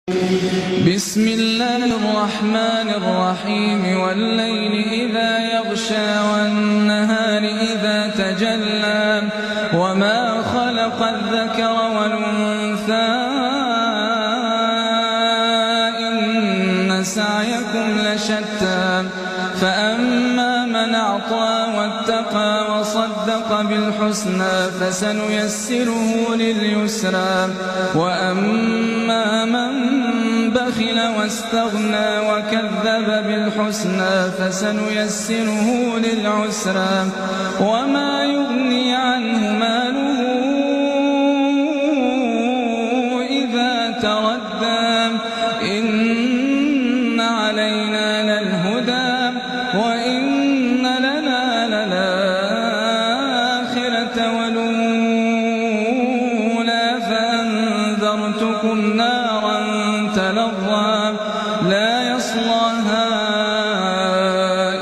بسم الله الرحمن الرحيم والليل إذا يغشى والنهار إذا تجلى وما خلق الذكر والأنثى إن سعيكم لشتى فأما من أعطى واتقى وصدق بالحسنى فسنيسره لليسرى وأما من بخل واستغنى وكذب بالحسنى فسنيسره للعسرى وما يغني عنه ماله إذا تردى إن علينا للهدى وإن لنا للآخرة والأولى فأنذرتكم نارا تلظى لا يصلاها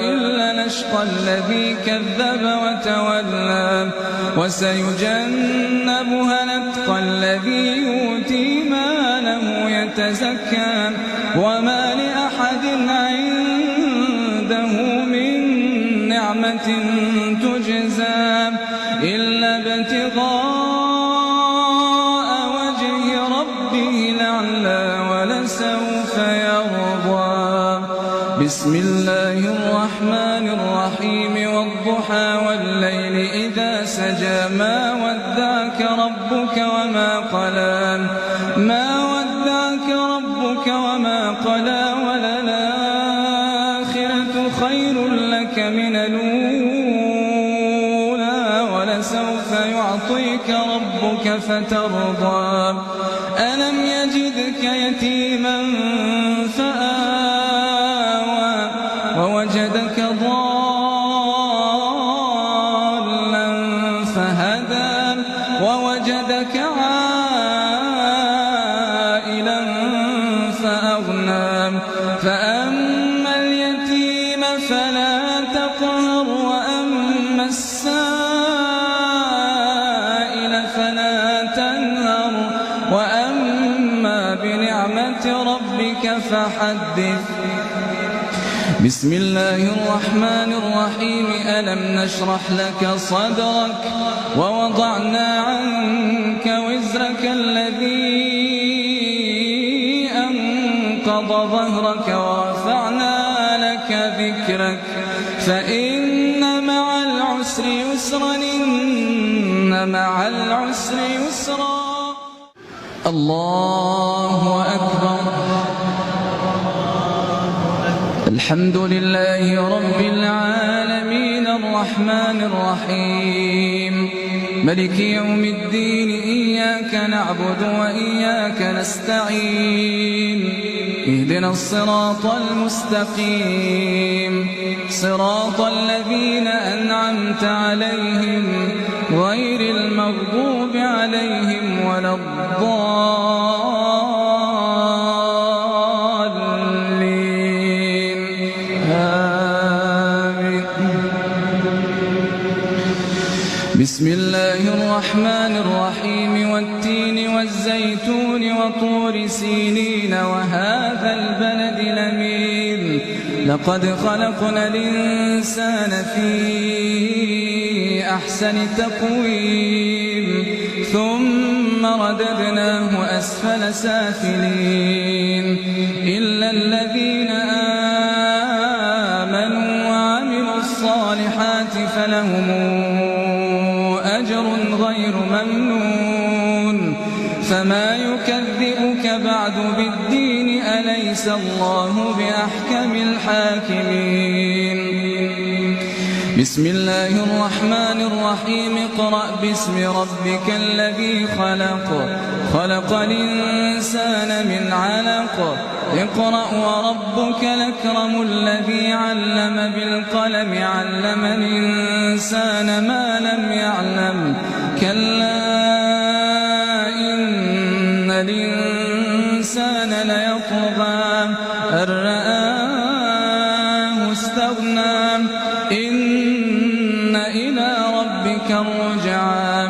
إلا الأشقى الذي كذب وتولى وسيجنبها الأتقى الذي يؤتي ماله يتزكى وما لأحد عنده من نعمة تجزى إلا ابتغاء وجه ربه الأعلى ولسوف يرضى بسم الله الرحمن الرحيم والضحى والليل إذا سجى ما ودعك ربك وما قلى ما ودعك ربك وما قلى وللآخرة خير لك من الأولى ولسوف يعطيك ربك فترضى ألم يجدك يتيما فآوى ووجدك ضالا فهدى ووجدك عائلا فأغنى فأما اليتيم فلا تقهر وأما السائل فلا تنهر وأما بنعمة ربك فحدث بسم الله الرحمن الرحيم ألم نشرح لك صدرك ووضعنا عنك وزرك الذي أنقض ظهرك ورفعنا لك ذكرك فإن مع العسر يسرا إن مع العسر يسرا الله أكبر الحمد لله رب العالمين الرحمن الرحيم ملك يوم الدين إياك نعبد وإياك نستعين اهدنا الصراط المستقيم صراط الذين أنعمت عليهم غير المغضوب عليهم ولا بسم الله الرحمن الرحيم والتين والزيتون وطور سينين وهذا البلد الأمين لقد خلقنا الإنسان في أحسن تقويم ثم رددناه أسفل سافلين إلا الذين آمنوا وعملوا الصالحات فلهم أجر غير ممنون فما يكذبك بعد بالدين أليس الله بأحكم الحاكمين بسم الله الرحمن الرحيم اقرأ باسم ربك الذي خلق خلق الإنسان من علق اقرأ وربك الأكرم الذي علم بالقلم علم الإنسان ما لم يعلم كلا إن الإنسان ليطغى أن رآه استغنى إن إلى ربك الرجعى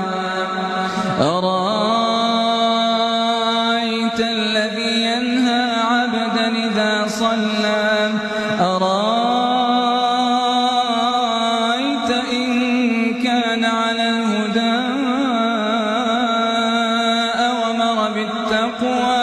أرأيت الذي ينهى أرأيت إن كان على الهدى أو أمر بالتقوى